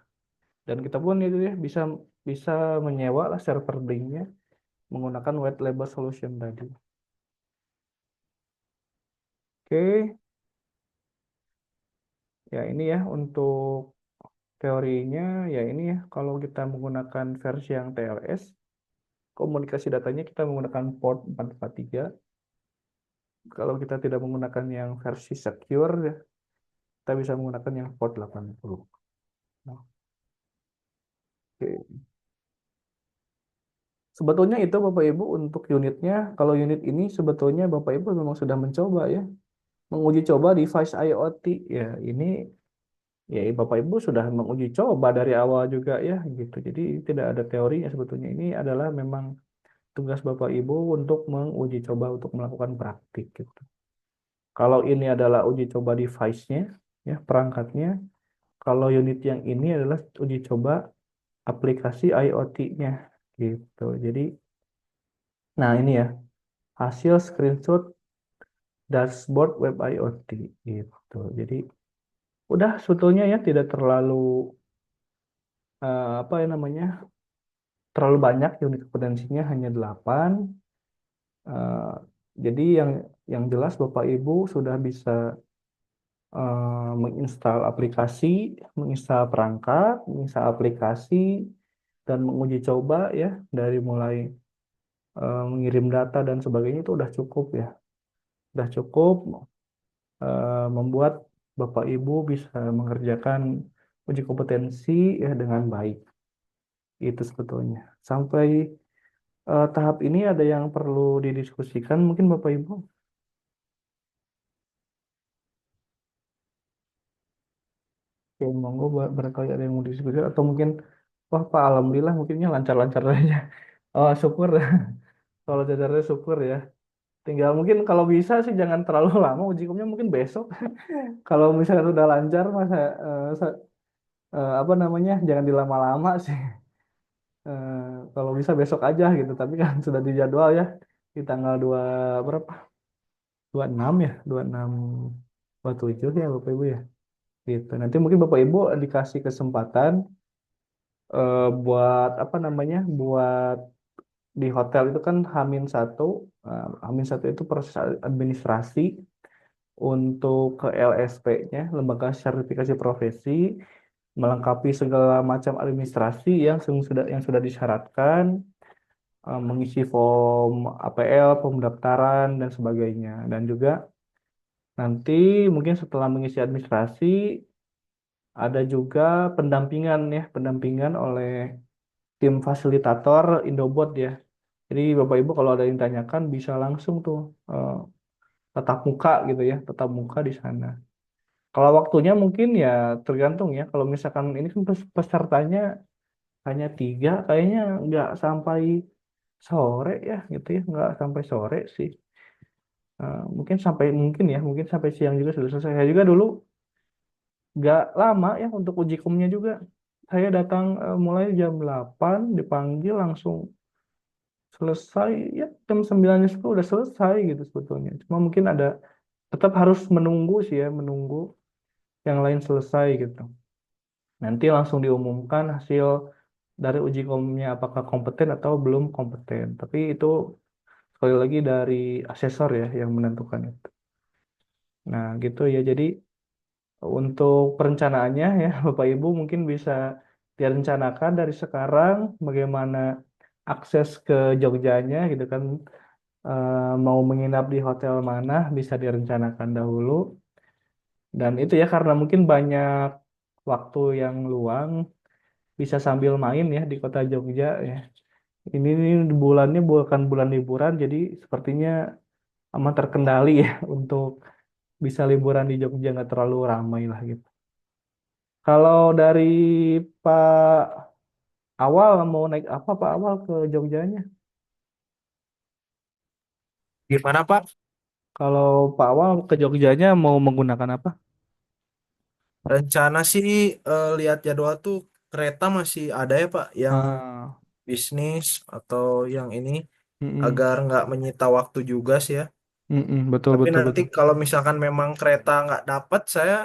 Dan kita pun itu ya bisa bisa menyewa lah server Blinknya menggunakan white label solution tadi. Oke, ya ini ya untuk teorinya ya ini ya kalau kita menggunakan versi yang TLS, komunikasi datanya kita menggunakan port 443. Kalau kita tidak menggunakan yang versi secure ya, kita bisa menggunakan yang port 80. Nah, oke. Sebetulnya itu Bapak Ibu untuk unitnya, kalau unit ini sebetulnya Bapak Ibu memang sudah mencoba ya, menguji coba device IoT ya. Ini ya Bapak Ibu sudah menguji coba dari awal juga ya gitu. Jadi tidak ada teorinya sebetulnya. Ini adalah memang tugas Bapak Ibu untuk menguji coba untuk melakukan praktik gitu. Kalau ini adalah uji coba device-nya ya, perangkatnya. Kalau unit yang ini adalah uji coba aplikasi IoT-nya gitu. Jadi nah ini ya hasil screenshot dashboard web IoT gitu. Jadi udah sebetulnya ya tidak terlalu apa ya namanya terlalu banyak unit kompetensinya hanya 8. Eh, jadi yang jelas Bapak Ibu sudah bisa menginstal aplikasi, menginstal perangkat, menginstal aplikasi dan menguji coba ya dari mulai mengirim data dan sebagainya itu udah cukup ya. Udah cukup membuat Bapak Ibu bisa mengerjakan uji kompetensi ya dengan baik. Itu sebetulnya. Sampai tahap ini ada yang perlu didiskusikan mungkin Bapak Ibu. Oke, monggo barangkali ada yang mau didiskusikan atau mungkin wah Pak Alhamdulillah mungkinnya lancar-lancar aja. Oh syukur kalau cacarnya syukur ya. Tinggal mungkin kalau bisa sih jangan terlalu lama uji komnya mungkin besok. Kalau misalnya sudah lancar masa apa namanya jangan dilama-lama sih. Eh, kalau bisa besok aja gitu tapi kan sudah dijadwal ya di tanggal 2 berapa 26 ya 26 27 ya Bapak Ibu ya gitu nanti mungkin Bapak Ibu dikasih kesempatan buat apa namanya buat di hotel itu kan Hamin 1 Hamin 1 itu proses administrasi untuk ke LSP-nya Lembaga Sertifikasi Profesi melengkapi segala macam administrasi yang sudah disyaratkan mengisi form APL, pendaftaran dan sebagainya. Dan juga nanti mungkin setelah mengisi administrasi ada juga pendampingan ya, pendampingan oleh tim fasilitator Indobot ya. Jadi Bapak Ibu kalau ada yang ditanyakan bisa langsung tuh tatap muka gitu ya, tatap muka di sana. Kalau waktunya mungkin ya tergantung ya. Kalau misalkan ini kan pesertanya hanya 3, kayaknya nggak sampai sore ya gitu ya, nggak sampai sore sih. Mungkin sampai siang juga sudah selesai. Saya juga dulu nggak lama ya untuk uji komnya juga. Saya datang mulai jam 8 dipanggil langsung selesai ya jam 9 10 udah selesai gitu sebetulnya. Cuma mungkin ada tetap harus menunggu sih ya, menunggu yang lain selesai gitu. Nanti langsung diumumkan hasil dari uji komnya apakah kompeten atau belum kompeten. Tapi itu sekali lagi dari asesor ya yang menentukan itu. Nah, gitu ya. Jadi untuk perencanaannya ya Bapak Ibu mungkin bisa direncanakan dari sekarang bagaimana akses ke Jogjanya gitu kan. Mau menginap di hotel mana bisa direncanakan dahulu. Dan itu ya karena mungkin banyak waktu yang luang bisa sambil main ya di kota Jogja ya. Ini bulannya bukan bulan liburan jadi sepertinya aman terkendali ya untuk bisa liburan di Jogja nggak terlalu ramai lah gitu. Kalau dari Pak Awal mau naik apa Pak Awal ke Jogjanya? Gimana Pak? Kalau Pak Awal ke Jogjanya mau menggunakan apa? Rencana sih lihat jadwal tuh kereta masih ada ya Pak, yang Ah, bisnis atau yang ini mm-mm, agar nggak menyita waktu juga sih ya. mm-mm, betul Tapi betul nanti betul. kalau misalkan memang kereta nggak dapat, saya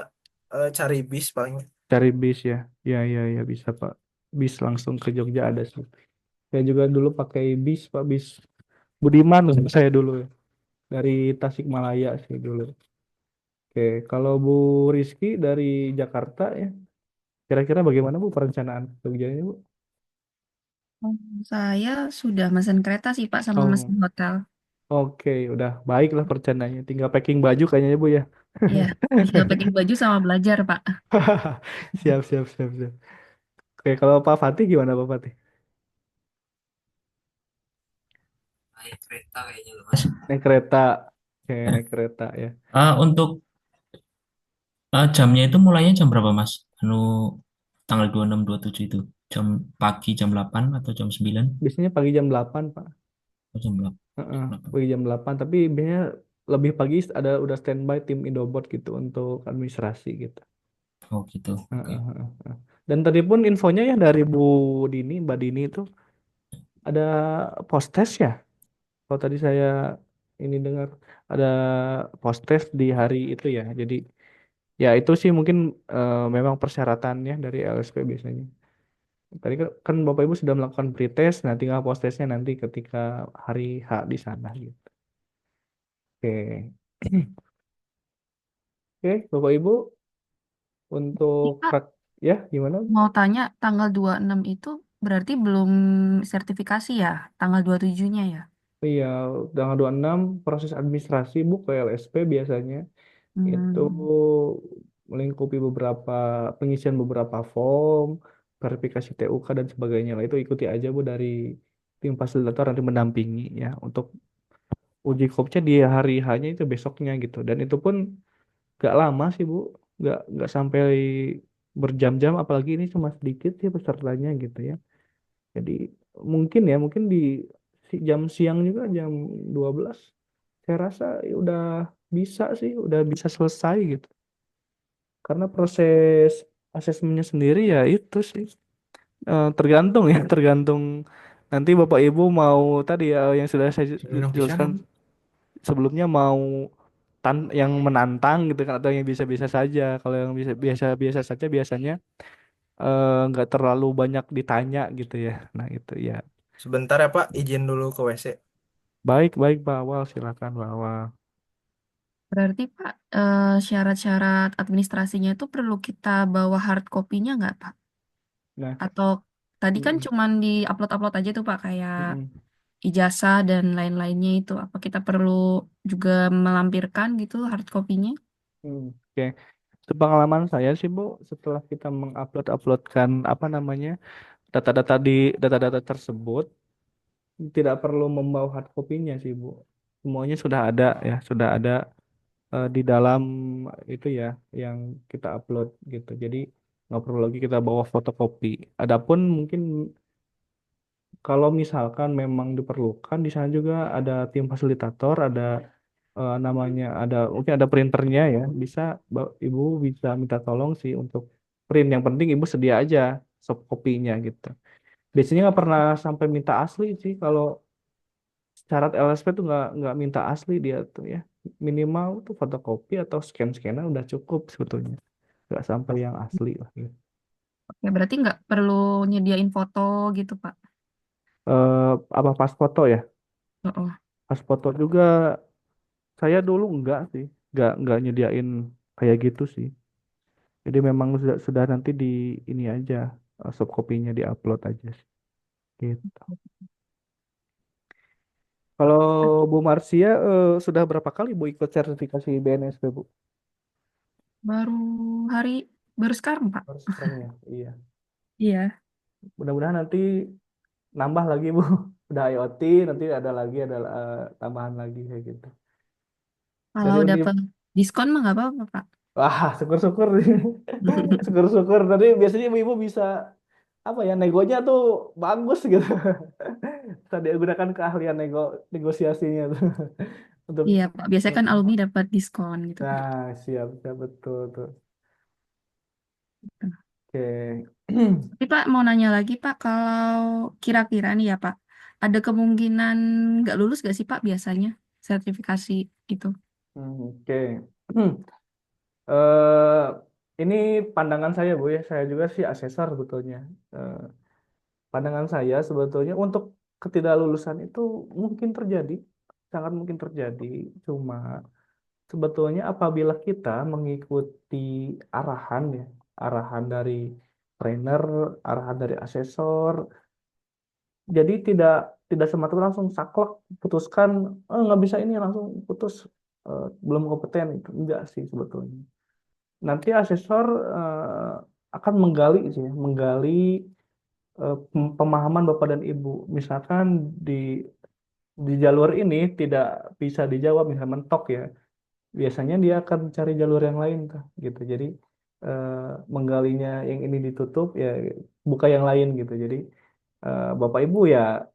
cari bis paling. Cari bis ya, ya ya ya bisa Pak. Bis langsung ke Jogja ada sih. Saya juga dulu pakai bis Pak, bis Budiman saya dulu ya. Dari Tasikmalaya sih dulu. Oke, kalau Bu Rizky dari Jakarta ya, kira-kira bagaimana Bu perencanaan ke Jogjanya Bu? Oh, saya sudah mesen kereta sih Pak sama Oh, mesen hotel. oke, udah baiklah perencanaannya. Tinggal packing baju kayaknya ya, Bu ya. Iya, tinggal packing baju sama belajar Pak. Siap, siap, siap, siap. Oke, kalau Pak Fatih gimana Pak Fatih? Naik kereta kayaknya loh Mas. Naik kereta. Oke, Ya. naik kereta ya. Untuk jamnya itu mulainya jam berapa Mas? Tanggal 26 27 itu. Jam pagi jam 8 atau jam 9? Biasanya pagi jam 8 Pak. Oh, jam 8. Heeh, 8. pagi jam 8. Tapi biasanya lebih pagi ada udah standby tim Indobot gitu untuk administrasi gitu. Oh gitu. Oke. Heeh, heeh, heeh. Dan tadi pun infonya ya dari Dini, Mbak Dini itu ada postes ya. Kalau tadi saya ini dengar ada postes di hari itu ya. Jadi ya itu sih mungkin memang persyaratannya dari LSP biasanya. Tadi kan Bapak Ibu sudah melakukan pretest, nah tinggal postesnya nanti ketika hari H di sana gitu. Oke. Oke, Bapak Ibu untuk Ini Pak, ya gimana? mau tanya tanggal 26 itu berarti belum sertifikasi ya? Tanggal 27-nya ya? Iya, tanggal 26 proses administrasi Bu ke LSP biasanya itu Hmm. melingkupi beberapa pengisian beberapa form, verifikasi TUK dan sebagainya lah. Itu ikuti aja Bu dari tim fasilitator nanti mendampingi ya untuk uji kopnya di hari hanya itu besoknya gitu. Dan itu pun gak lama sih Bu, gak sampai berjam-jam apalagi ini cuma sedikit ya pesertanya gitu ya. Jadi mungkin di jam siang juga jam 12 saya rasa ya udah bisa sih, udah bisa selesai gitu. Karena proses asesmennya sendiri ya itu sih tergantung ya, tergantung nanti Bapak Ibu mau tadi ya yang sudah saya Minum pisan jelaskan Om. sebelumnya mau yang menantang gitu kan atau yang biasa-biasa saja. Kalau yang bisa biasa-biasa saja biasanya nggak terlalu banyak ditanya gitu ya. Nah itu ya. Sebentar ya Pak, izin dulu ke WC. Baik, baik Pak Awal, silakan Pak Awal. Berarti Pak, syarat-syarat administrasinya itu perlu kita bawa hard copy-nya nggak Pak? Nah, Atau tadi kan mm-mm, cuman di upload-upload aja tuh Pak, kayak mm-mm, ijazah dan lain-lainnya itu. Apa kita perlu juga melampirkan gitu hard copy-nya? oke. Sepengalaman saya sih Bu, setelah kita mengupload-uploadkan apa namanya data-data data-data tersebut, tidak perlu membawa hard copy-nya sih Bu. Semuanya sudah ada ya, sudah ada di dalam itu ya yang kita upload gitu. Jadi nggak perlu lagi kita bawa fotokopi. Adapun mungkin kalau misalkan memang diperlukan di sana juga ada tim fasilitator, ada namanya ada mungkin ada printernya ya. Bisa Ibu bisa minta tolong sih untuk print. Yang penting Ibu sedia aja soft copy-nya gitu. Biasanya nggak pernah sampai minta asli sih kalau syarat LSP tuh nggak minta asli dia tuh ya. Minimal tuh fotokopi atau scan-scanan udah cukup sebetulnya. Nggak sampai yang asli lah gitu. Ya, berarti nggak perlu nyediain foto gitu Pak. Apa pas foto ya? Oh, oh. Pas foto juga saya dulu enggak sih, nggak nyediain kayak gitu sih. Jadi memang sudah nanti di ini aja soft copy-nya diupload aja sih. Gitu. Kalau Bu Marsia sudah berapa kali Bu ikut sertifikasi BNSP Bu? Baru hari, baru sekarang Pak. Baru sekarang ya. Iya. Iya. Mudah-mudahan nanti nambah lagi Bu. Udah IoT nanti ada lagi ada tambahan lagi kayak gitu. Kalau Dari udah Uni pe- Diskon mah nggak apa-apa, Pak. Wah, syukur-syukur. Syukur-syukur. Tadi biasanya ibu-ibu bisa apa ya, negonya tuh bagus gitu. Bisa dia gunakan keahlian negosiasinya tuh untuk Iya, Pak. Biasanya kan alumni dapat diskon gitu, Pak. nah, siap, siap betul tuh. Oke. Tapi Pak mau nanya lagi Pak, kalau kira-kira nih ya Pak, ada kemungkinan nggak lulus nggak sih Pak biasanya sertifikasi itu? Oke. Eh, ini pandangan saya Bu ya, saya juga sih asesor sebetulnya. Eh, Pandangan saya sebetulnya untuk ketidaklulusan itu mungkin terjadi, sangat mungkin terjadi. Cuma sebetulnya apabila kita mengikuti arahan ya, arahan dari trainer, arahan dari asesor, jadi tidak semata-mata langsung saklek putuskan nggak bisa ini langsung putus belum kompeten itu enggak sih sebetulnya. Nanti asesor akan menggali sih, ya, menggali pemahaman Bapak dan Ibu. Misalkan di jalur ini tidak bisa dijawab, misalnya mentok ya, biasanya dia akan cari jalur yang lain tuh, gitu. Jadi eh, menggalinya yang ini ditutup ya buka yang lain gitu. Jadi Bapak Ibu ya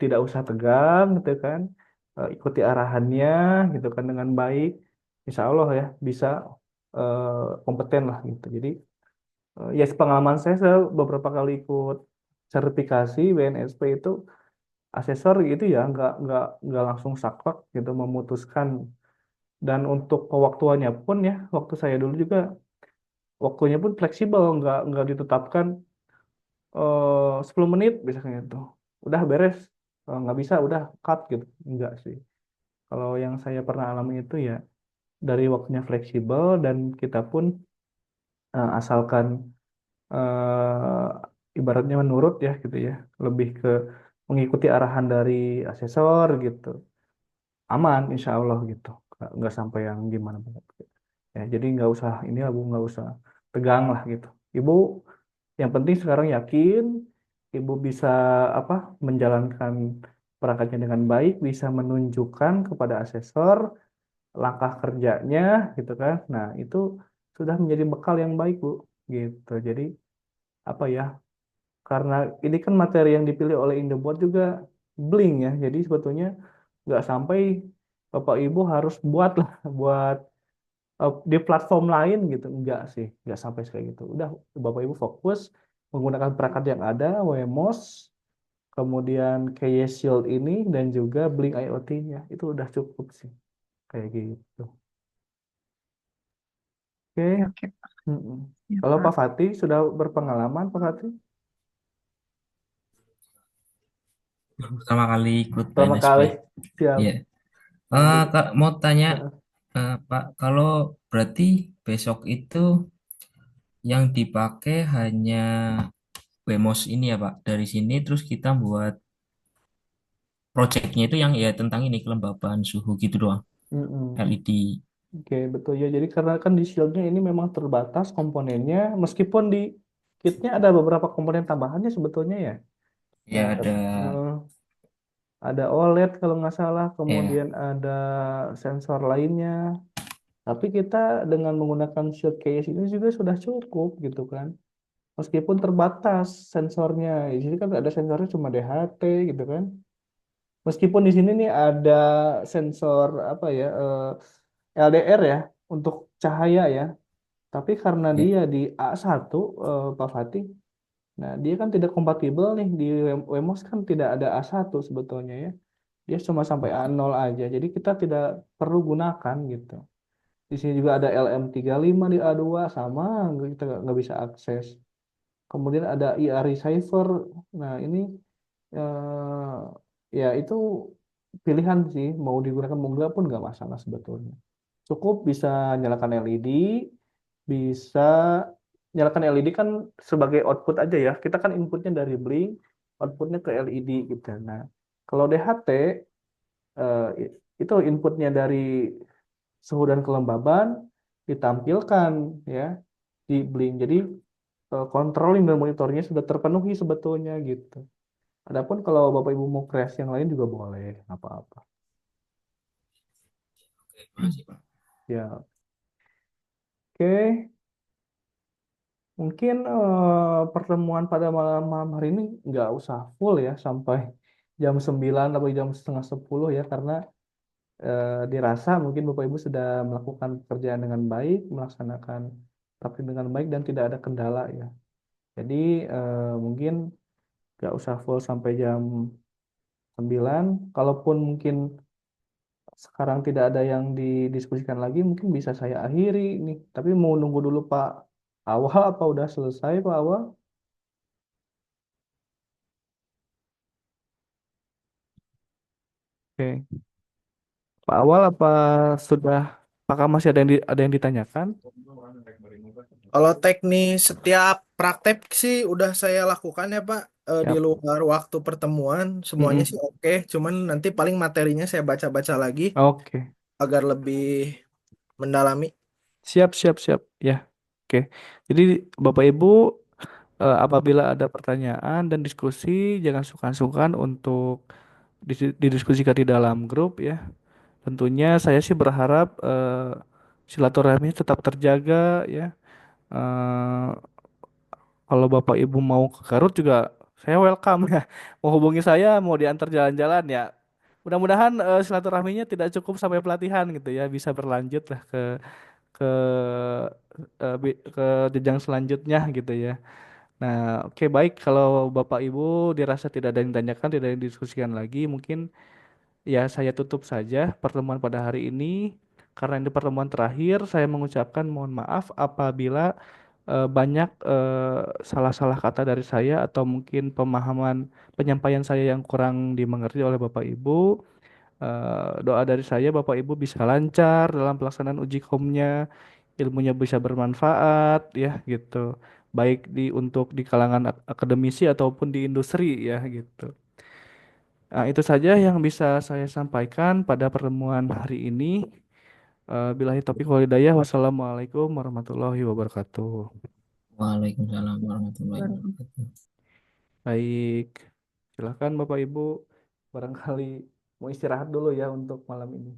tidak usah tegang gitu kan. Ikuti arahannya gitu kan dengan baik. Insya Allah ya bisa kompeten lah gitu. Jadi ya pengalaman saya beberapa kali ikut sertifikasi BNSP itu asesor gitu ya nggak langsung saklek gitu memutuskan. Dan untuk pewaktuannya pun ya waktu saya dulu juga waktunya pun fleksibel nggak ditetapkan 10 menit biasanya itu udah beres. Nggak bisa udah cut gitu enggak sih. Kalau yang saya pernah alami itu ya dari waktunya fleksibel dan kita pun asalkan ibaratnya menurut ya gitu ya lebih ke mengikuti arahan dari asesor gitu aman insya Allah gitu nggak sampai yang gimana banget gitu. Ya jadi nggak usah ini Abu nggak usah tegang lah gitu Ibu yang penting sekarang yakin Ibu bisa apa menjalankan perangkatnya dengan baik bisa menunjukkan kepada asesor langkah kerjanya gitu kan nah itu sudah menjadi bekal yang baik Bu gitu jadi apa ya karena ini kan materi yang dipilih oleh Indobot juga bling ya jadi sebetulnya nggak sampai Bapak Ibu harus buat lah buat di platform lain gitu enggak sih enggak sampai kayak gitu udah Bapak Ibu fokus menggunakan perangkat yang ada WMOS kemudian KY Shield ini dan juga Blink IoT-nya itu udah cukup sih kayak gitu oke. Oke, Pak. Mm-mm. Ya, Kalau Pak. Pak Fatih sudah berpengalaman Pak Fatih Pertama kali ikut pertama PNSP. kali siap Iya. nanti Kak, mau tanya, Heeh. Pak, kalau berarti besok itu yang dipakai hanya Wemos ini ya, Pak. Dari sini terus kita buat projectnya itu yang ya tentang ini kelembapan suhu gitu doang. Mm-mm. LED. Oke, betul ya. Jadi karena kan di shieldnya ini memang terbatas komponennya, meskipun di kitnya ada beberapa komponen tambahannya sebetulnya ya. Ya ada Eh, ada OLED kalau nggak salah, ya. kemudian ada sensor lainnya. Tapi kita dengan menggunakan shield case ini juga sudah cukup gitu kan. Meskipun terbatas sensornya, di sini kan ada sensornya cuma DHT gitu kan. Meskipun di sini nih ada sensor apa ya LDR ya untuk cahaya ya. Tapi karena Ya. dia di A1 Pak Fatih, nah dia kan tidak kompatibel nih di Wemos kan tidak ada A1 sebetulnya ya. Dia cuma sampai A0 aja. Jadi kita tidak perlu gunakan gitu. Di sini juga ada LM35 di A2 sama kita nggak bisa akses. Kemudian ada IR receiver. Nah ini ya itu pilihan sih mau digunakan mau enggak pun nggak masalah sebetulnya. Cukup bisa nyalakan LED, bisa nyalakan LED kan sebagai output aja ya. Kita kan inputnya dari Blink, outputnya ke LED gitu. Nah, kalau DHT itu inputnya dari suhu dan kelembaban ditampilkan ya di Blink. Jadi controlling dan monitornya sudah terpenuhi sebetulnya gitu. Adapun kalau Bapak Ibu mau kreasi yang lain juga boleh, nggak apa-apa. Oke, makasih, Pak. Ya, oke. Mungkin pertemuan pada malam, malam hari ini nggak usah full ya sampai jam 9 atau jam setengah 10 ya karena dirasa mungkin Bapak Ibu sudah melakukan pekerjaan dengan baik, melaksanakan praktik dengan baik dan tidak ada kendala ya. Jadi mungkin nggak usah full sampai jam 9. Kalaupun mungkin sekarang tidak ada yang didiskusikan lagi, mungkin bisa saya akhiri nih. Tapi mau nunggu dulu Pak Awal apa udah selesai Pak Awal? Oke. Pak Awal apa sudah apakah masih ada yang ditanyakan? Kalau teknis setiap praktek sih udah saya lakukan ya Pak. Di Siap. luar waktu pertemuan semuanya sih Mm-mm. oke. Cuman nanti paling materinya saya baca-baca lagi Oke. agar lebih mendalami. Siap, siap, siap. Ya. Oke. Jadi Bapak Ibu apabila ada pertanyaan dan diskusi jangan sungkan-sungkan untuk didiskusikan di dalam grup ya. Tentunya saya sih berharap silaturahmi tetap terjaga ya. Eh, Kalau Bapak Ibu mau ke Garut juga saya welcome ya. Mau hubungi saya, mau diantar jalan-jalan ya. Mudah-mudahan silaturahminya tidak cukup sampai pelatihan gitu ya, bisa berlanjut lah ke ke jenjang selanjutnya gitu ya. Nah, oke baik kalau Bapak Ibu dirasa tidak ada yang ditanyakan, tidak ada yang didiskusikan lagi, mungkin ya saya tutup saja pertemuan pada hari ini. Karena ini pertemuan terakhir, saya mengucapkan mohon maaf apabila banyak salah-salah kata dari saya atau mungkin pemahaman penyampaian saya yang kurang dimengerti oleh Bapak Ibu. Doa dari saya Bapak Ibu bisa lancar dalam pelaksanaan uji komnya, ilmunya bisa bermanfaat ya gitu. Baik untuk di kalangan akademisi ataupun di industri ya gitu. Nah, itu saja yang bisa saya sampaikan pada pertemuan hari ini. Billahi taufiq wal hidayah. Wassalamualaikum warahmatullahi wabarakatuh. Waalaikumsalam warahmatullahi wabarakatuh. Baik, silakan Bapak Ibu barangkali mau istirahat dulu ya untuk malam ini.